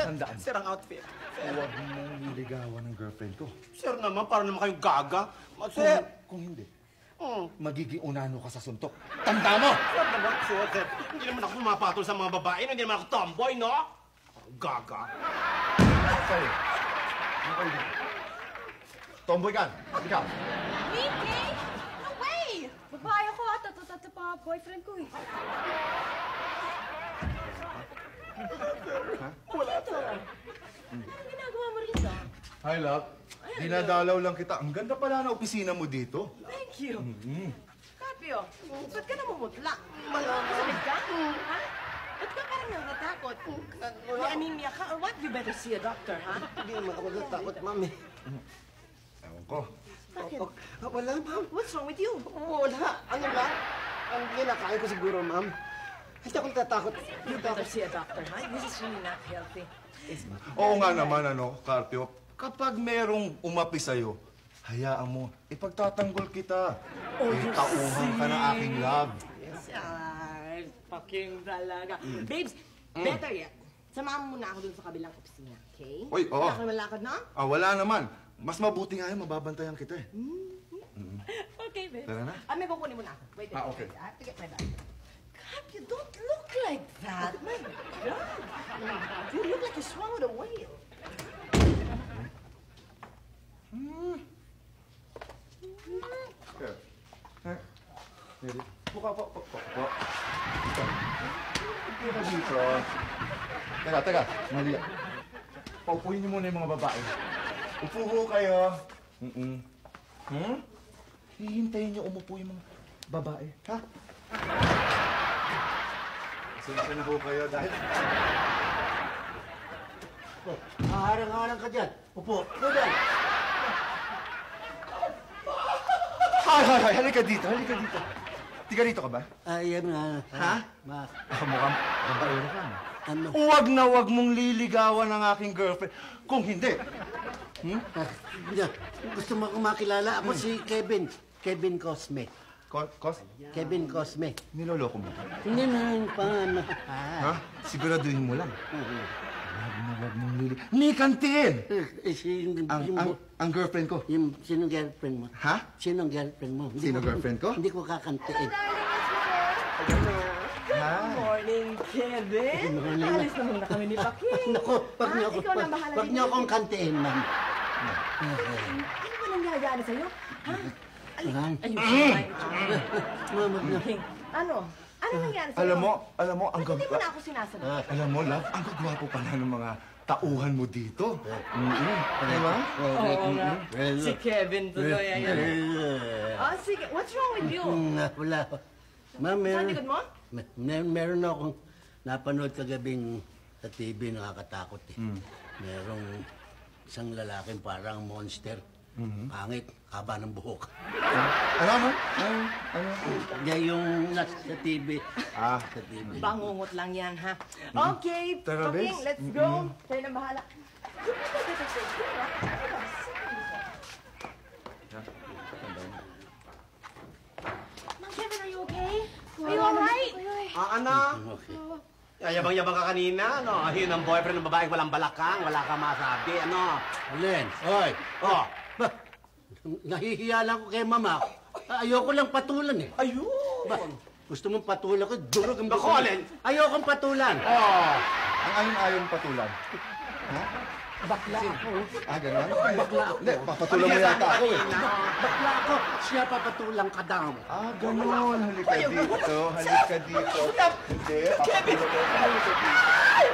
Tandaan. Sir, ang outfit. Huwag mong niligawan ng girlfriend ko. Sir naman, para naman kayong gaga. Sir! Kung hindi, Hmm. magiging unano ka sa suntok. Tanda mo! Sir naman, sir. Hindi naman ako pumapatol sa mga babae, no? Hindi naman ako tomboy, no? Gaga. Sorry. Ano kayo dito? Tomboy ka. Ikaw. Mickey! No way! Babae ako at ito pa boyfriend ko eh. Wala to. Anong ginagawa mo rito? Hi, love. Dinadalaw lang kita. Ang ganda pala na opisina mo dito. Thank you. Carpio, ba't ka namumutla? Malamig ka? Ha? Ba't ka parang natatakot? May anemia ka or what? You better see a doctor, ha? Hindi naman ako natakot, ma'am. Ewan ko. Bakit? Wala, ma'am. What's wrong with you? Wala. Ano lang? Ang kinakain ko siguro, ma'am. Hindi ako natatakot. You better see a doctor, ha? This is really not healthy. Oo nga naman, Carpio. Kapag merong umapi sa'yo, hayaan mo, ipagtatanggol kita. Tauhan ka ng aking love. Yes, ay, fucking talaga. Babes, better yet, samahan mo muna ako dun sa kabilang opisina, okay? Uy, oo. Wala ka malakad na? Wala naman. Mas mabuti nga yun, mababantayan kita eh. Okay, babes. Tara na. May kukunin mo na ako. Wait, Okay. I have to get my bag. God, you don't look like that. My God. You look like you swallowed a whale. Ready? Buka po. Upo ka dito. Teka. Mali. Paupuin niyo muna yung mga babae. Upo ho kayo. Hihintayin niyo umupo yung mga babae, ha? Pasensya na ho kayo dahil... Harang-harang ka dyan. Upo. Doon. Hay! Halika dito. Tiga rito ka ba? Ayan nga. Ha? Mukhang babaero ka. Ano? Huwag mong liligawan ng aking girlfriend. Kung hindi, Gusto mo akong makilala? Ako si Kevin. Kevin Cosme. Kevin Cosme. Niloloko mo. Hindi na paano. Ha? Siguraduhin mo lang. Huwag mong liligawan. Ni Kantiin! Ang girlfriend ko. Sinong girlfriend mo? Ha? Sinong girlfriend mo? Sino girlfriend ko? Hindi ko kakantiin. Morning, Kevin. Alis na muna kami ni Paking. Naku, Ikaw na bahala wag niyo akong kantiin, ma'am. Ano ba nangyayari sa'yo? Ha? Ma'am. Ano? Ano nangyari sa'yo? Alam mo, ang Hindi mo na ako sinasagot. Alam mo, love, ang gagwapo pala ng mga tauhan mo dito. Diba? Oo nga. Si Kevin tuloy. Sige. What's wrong with you? Wala. Ma'am, Saan likod mo? meron akong napanood kagabing sa TV, nakakatakot eh. Merong isang lalaking parang monster. Pangit, haba ng buhok. Ano? Yan yung nasa TV. Sa TV. Bangungot lang yan, ha? Okay, Tara, Paking, babes. let's go. Kayo na bahala. Mang Kevin, are you okay? Are you alright? Anak? Okay. Yabang-yabang ka kanina, ano? Yun ang boyfriend ng babaeng walang balakang, wala ka masabi, ano? Alin? Hoy! Oh! Ba, nahihiya lang ko kay mama. Ayoko lang patulan eh. Ayun! Ba, gusto mong patulan ko? Durog ang Bako, buko. Alin? Ayokong patulan. Oh! Ang ayon-ayon patulan. Ha? Bakla ako. Ganon? Bakla ako. Hindi, papatulan mo yata ako eh. Bakla ako. Siya papatulang ka daw. Ganon. Halika dito. Hindi, papatulan ko.